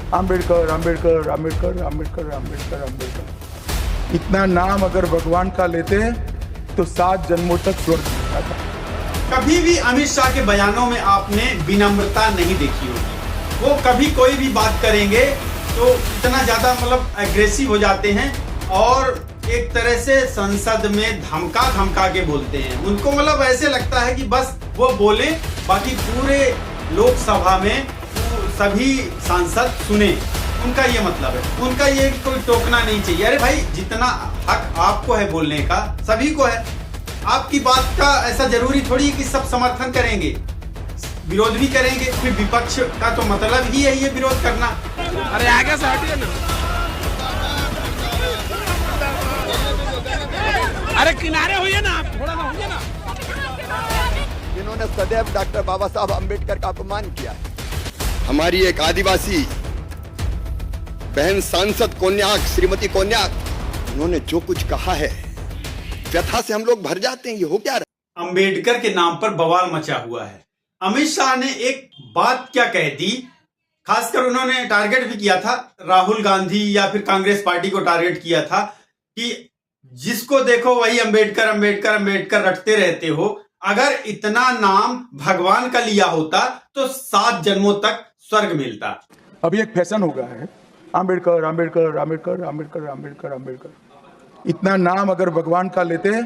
आम्बेडकर आम्बेडकर आम्बेडकर आम्बेडकर आम्बेडकर आम्बेडकर। इतना नाम अगर भगवान का लेते तो 7 जन्मों तक स्वर्ग मिलता था। कभी भी अमित शाह के बयानों में आपने विनम्रता नहीं देखी होगी। वो कभी कोई भी बात करेंगे तो इतना ज्यादा मतलब एग्रेसिव हो जाते हैं और एक तरह से संसद में धमका धमका के बोलते हैं। उनको मतलब ऐसे लगता है कि बस वो बोले, बाकी पूरे लोकसभा में सभी सांसद सुने। उनका ये मतलब है, उनका ये कोई टोकना नहीं चाहिए। अरे भाई, जितना हक आपको है बोलने का सभी को है। आपकी बात का ऐसा जरूरी थोड़ी कि सब समर्थन करेंगे, विरोध भी करेंगे। फिर विपक्ष का तो मतलब ही है ये विरोध करना। अरे आगे से हटिए ना, अरे किनारे होइए ना, आप थोड़ा ना होइए ना। जिन्होंने सदैव डॉक्टर बाबा साहब अम्बेडकर का अपमान किया है। हमारी एक आदिवासी बहन सांसद कोन्याक, श्रीमती कोन्याक, उन्होंने जो कुछ कहा है व्यथा से हम लोग भर जाते हैं। ये हो क्या रहा? अंबेडकर के नाम पर बवाल मचा हुआ है। अमित शाह ने एक बात क्या कह दी, खासकर उन्होंने टारगेट भी किया था राहुल गांधी या फिर कांग्रेस पार्टी को टारगेट किया था कि जिसको देखो वही अंबेडकर अंबेडकर अंबेडकर रटते रहते हो। अगर इतना नाम भगवान का लिया होता तो 7 जन्मों तक स्वर्ग मिलता। अभी एक फैशन हो गया है, आम्बेडकर आम्बेडकर आम्बेडकर आम्बेडकर आम्बेडकर आम्बेडकर। इतना नाम अगर भगवान का लेते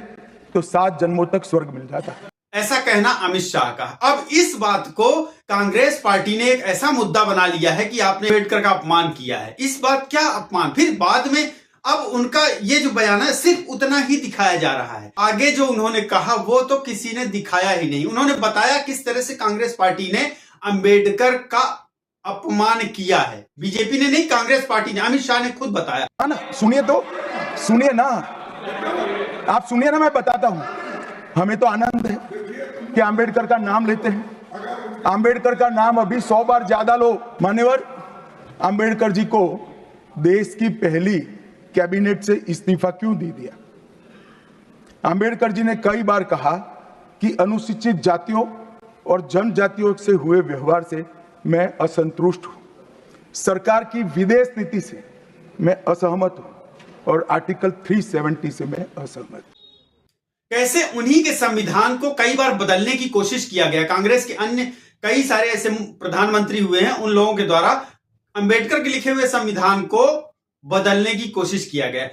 तो 7 जन्मों तक स्वर्ग मिल जाता। ऐसा कहना अमित शाह का। अब इस बात को कांग्रेस पार्टी ने एक ऐसा मुद्दा बना लिया है कि आपने अम्बेडकर का अपमान किया है। इस बात क्या अपमान, फिर बाद में अब उनका ये जो बयान है सिर्फ उतना ही दिखाया जा रहा है। आगे जो उन्होंने कहा वो तो किसी ने दिखाया ही नहीं। उन्होंने बताया किस तरह से कांग्रेस पार्टी ने अंबेडकर का अपमान किया है। बीजेपी ने नहीं, कांग्रेस पार्टी ने, अमित शाह ने खुद बताया ना। सुनिए तो, सुनिए ना, आप सुनिए ना, मैं बताता हूं। हमें तो आनंद है कि अंबेडकर का नाम लेते हैं। अंबेडकर का नाम अभी 100 बार ज्यादा लो। मान्यवर, अंबेडकर जी को देश की पहली कैबिनेट से इस्तीफा क्यों दे दिया? अंबेडकर जी ने कई बार कहा कि अनुसूचित जातियों और जनजातियों से हुए व्यवहार से मैं असंतुष्ट हूं, सरकार की विदेश नीति से मैं असहमत हूं और आर्टिकल 370 से मैं असहमत हूं। कैसे उन्हीं के संविधान को कई बार बदलने की कोशिश किया गया। कांग्रेस के अन्य कई सारे ऐसे प्रधानमंत्री हुए हैं, उन लोगों के द्वारा अंबेडकर के लिखे हुए संविधान को बदलने की कोशिश किया गया।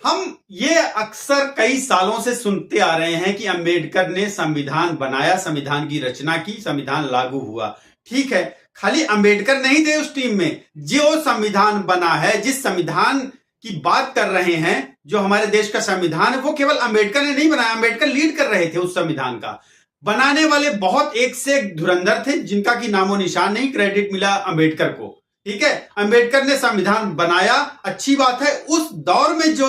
हम ये अक्सर कई सालों से सुनते आ रहे हैं कि अंबेडकर ने संविधान बनाया, संविधान की रचना की, संविधान लागू हुआ। ठीक है, खाली अंबेडकर नहीं थे उस टीम में। जो संविधान बना है, जिस संविधान की बात कर रहे हैं, जो हमारे देश का संविधान है, वो केवल अंबेडकर ने नहीं बनाया। अंबेडकर लीड कर रहे थे उस संविधान का। बनाने वाले बहुत एक से एक धुरंधर थे जिनका की नामो निशान नहीं। क्रेडिट मिला अंबेडकर को। ठीक है, अंबेडकर ने संविधान बनाया, अच्छी बात है। उस दौर में जो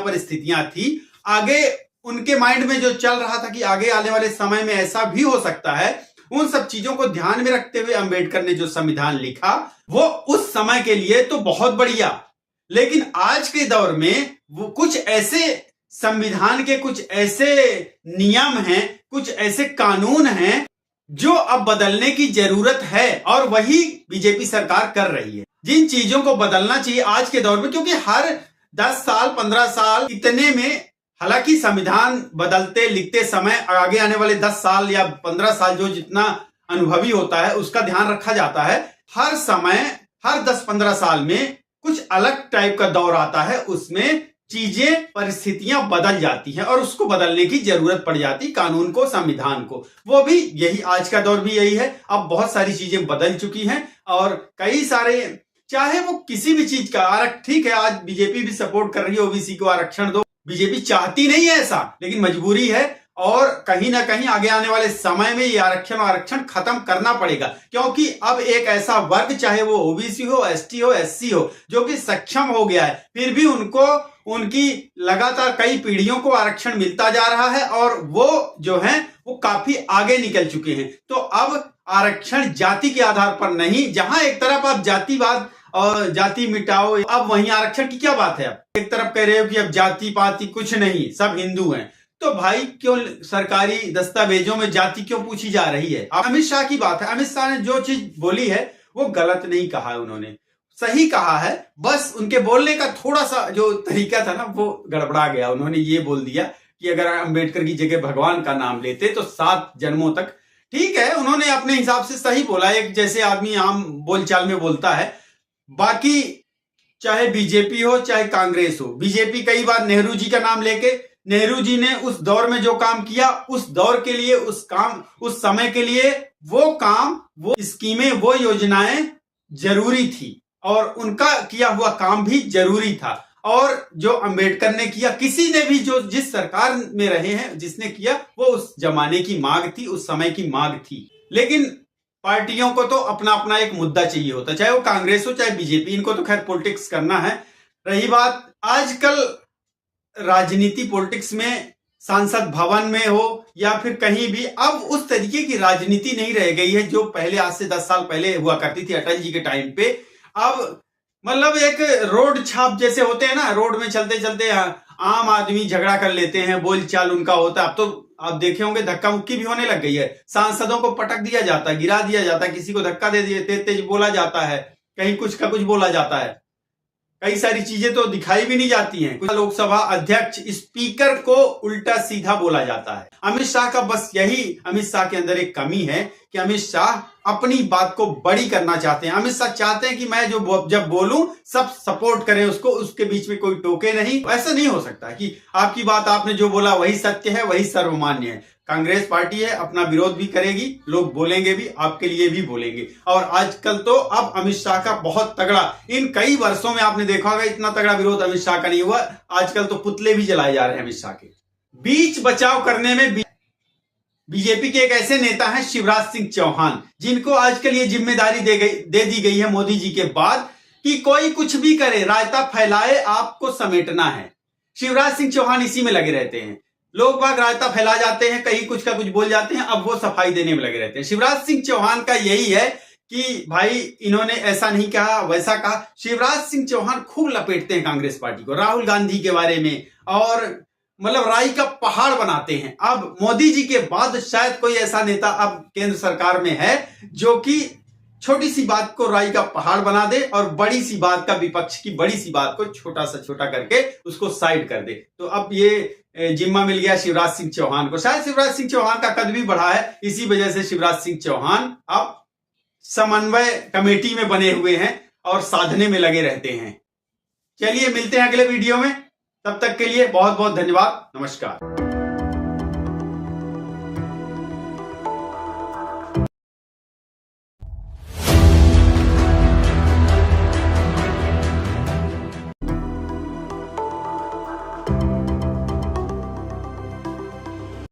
परिस्थितियां थी, आगे उनके माइंड में जो चल रहा था कि आगे आने वाले समय में ऐसा भी हो सकता है, उन सब चीजों को ध्यान में रखते हुए अंबेडकर ने जो संविधान लिखा वो उस समय के लिए तो बहुत बढ़िया। लेकिन आज के दौर में वो कुछ ऐसे संविधान के कुछ ऐसे नियम हैं, कुछ ऐसे कानून हैं जो अब बदलने की जरूरत है, और वही बीजेपी सरकार कर रही है। जिन चीजों को बदलना चाहिए आज के दौर में, क्योंकि हर 10 साल 15 साल इतने में, हालांकि संविधान बदलते लिखते समय आगे आने वाले 10 साल या 15 साल जो जितना अनुभवी होता है उसका ध्यान रखा जाता है। हर समय, हर 10-15 साल में कुछ अलग टाइप का दौर आता है, उसमें चीजें, परिस्थितियां बदल जाती हैं और उसको बदलने की जरूरत पड़ जाती, कानून को, संविधान को। वो भी यही, आज का दौर भी यही है। अब बहुत सारी चीजें बदल चुकी हैं और कई सारे, चाहे वो किसी भी चीज का ठीक है, आज बीजेपी भी सपोर्ट कर रही है ओबीसी को आरक्षण दो। बीजेपी चाहती नहीं है ऐसा, लेकिन मजबूरी है और कहीं ना कहीं आगे आने वाले समय में ये आरक्षण खत्म करना पड़ेगा। क्योंकि अब एक ऐसा वर्ग, चाहे वो ओबीसी हो, एसटी हो, एससी हो, जो कि सक्षम हो गया है, फिर भी उनको उनकी लगातार कई पीढ़ियों को आरक्षण मिलता जा रहा है और वो जो है वो काफी आगे निकल चुके हैं। तो अब आरक्षण जाति के आधार पर नहीं, जहां एक तरफ आप जातिवाद और जाति मिटाओ, अब वहीं आरक्षण की क्या बात है? अब एक तरफ कह रहे हो कि अब जाति पाति कुछ नहीं, सब हिंदू हैं, तो भाई क्यों सरकारी दस्तावेजों में जाति क्यों पूछी जा रही है? अमित शाह की बात है, अमित शाह ने जो चीज बोली है वो गलत नहीं कहा है उन्होंने। सही कहा है, बस उनके बोलने का थोड़ा सा जो तरीका था ना वो गड़बड़ा गया। उन्होंने ये बोल दिया कि अगर अंबेडकर की जगह भगवान का नाम लेते तो 7 जन्मों तक। ठीक है, उन्होंने अपने हिसाब से सही बोला, एक जैसे आदमी आम बोलचाल में बोलता है। बाकी चाहे बीजेपी हो चाहे कांग्रेस हो, बीजेपी कई बार नेहरू जी का नाम लेके, नेहरू जी ने उस दौर में जो काम किया, उस दौर के लिए, उस समय के लिए वो काम, वो स्कीमें, वो योजनाएं जरूरी थी और उनका किया हुआ काम भी जरूरी था। और जो अंबेडकर ने किया, किसी ने भी जो जिस सरकार में रहे हैं जिसने किया, वो उस जमाने की मांग थी, उस समय की मांग थी। लेकिन पार्टियों को तो अपना अपना एक मुद्दा चाहिए होता, चाहे वो कांग्रेस हो चाहे बीजेपी, इनको तो खैर पॉलिटिक्स करना है। रही बात आजकल राजनीति पॉलिटिक्स में, सांसद भवन में हो या फिर कहीं भी, अब उस तरीके की राजनीति नहीं रह गई है जो पहले, आज से 10 साल पहले हुआ करती थी अटल जी के टाइम पे। अब मतलब एक रोड छाप जैसे होते हैं ना, रोड में चलते चलते आम आदमी झगड़ा कर लेते हैं, बोलचाल उनका होता है। अब तो आप देखे होंगे धक्का मुक्की भी होने लग गई है, सांसदों को पटक दिया जाता है, गिरा दिया जाता है, किसी को धक्का दे दिए, तेज तेज बोला जाता है, कहीं कुछ का कुछ बोला जाता है। कई सारी चीजें तो दिखाई भी नहीं जाती हैं। कुछ लोकसभा अध्यक्ष, स्पीकर को उल्टा सीधा बोला जाता है। अमित शाह का बस यही, अमित शाह के अंदर एक कमी है कि अमित शाह अपनी बात को बड़ी करना चाहते हैं। अमित शाह चाहते हैं कि मैं जब बोलूं सब सपोर्ट करें उसको, उसके बीच में कोई टोके नहीं। ऐसा नहीं हो सकता कि आपकी बात, आपने जो बोला वही सत्य है, वही सर्वमान्य है। कांग्रेस पार्टी है, अपना विरोध भी करेगी, लोग बोलेंगे भी, आपके लिए भी बोलेंगे। और आजकल तो अब अमित शाह का बहुत तगड़ा, इन कई वर्षों में आपने देखा होगा इतना तगड़ा विरोध अमित शाह का नहीं हुआ। आजकल तो पुतले भी जलाए जा रहे हैं अमित शाह के। बीच बचाव करने में बीजेपी के एक ऐसे नेता हैं शिवराज सिंह चौहान, जिनको आजकल ये जिम्मेदारी दे दी गई है मोदी जी के बाद कि कोई कुछ भी करे, रायता फैलाए, आपको समेटना है। शिवराज सिंह चौहान इसी में लगे रहते हैं। लोग बाग रायता फैला जाते हैं, कहीं कुछ का कुछ बोल जाते हैं, अब वो सफाई देने में लगे रहते हैं। शिवराज सिंह चौहान का यही है कि भाई इन्होंने ऐसा नहीं कहा, वैसा कहा। शिवराज सिंह चौहान खूब लपेटते हैं कांग्रेस पार्टी को, राहुल गांधी के बारे में, और मतलब राई का पहाड़ बनाते हैं। अब मोदी जी के बाद शायद कोई ऐसा नेता अब केंद्र सरकार में है जो कि छोटी सी बात को राई का पहाड़ बना दे और बड़ी सी बात का, विपक्ष की बड़ी सी बात को छोटा सा छोटा करके उसको साइड कर दे। तो अब ये जिम्मा मिल गया शिवराज सिंह चौहान को। शायद शिवराज सिंह चौहान का कद भी बढ़ा है, इसी वजह से शिवराज सिंह चौहान अब समन्वय कमेटी में बने हुए हैं और साधने में लगे रहते हैं। चलिए मिलते हैं अगले वीडियो में, तब तक के लिए बहुत बहुत धन्यवाद, नमस्कार।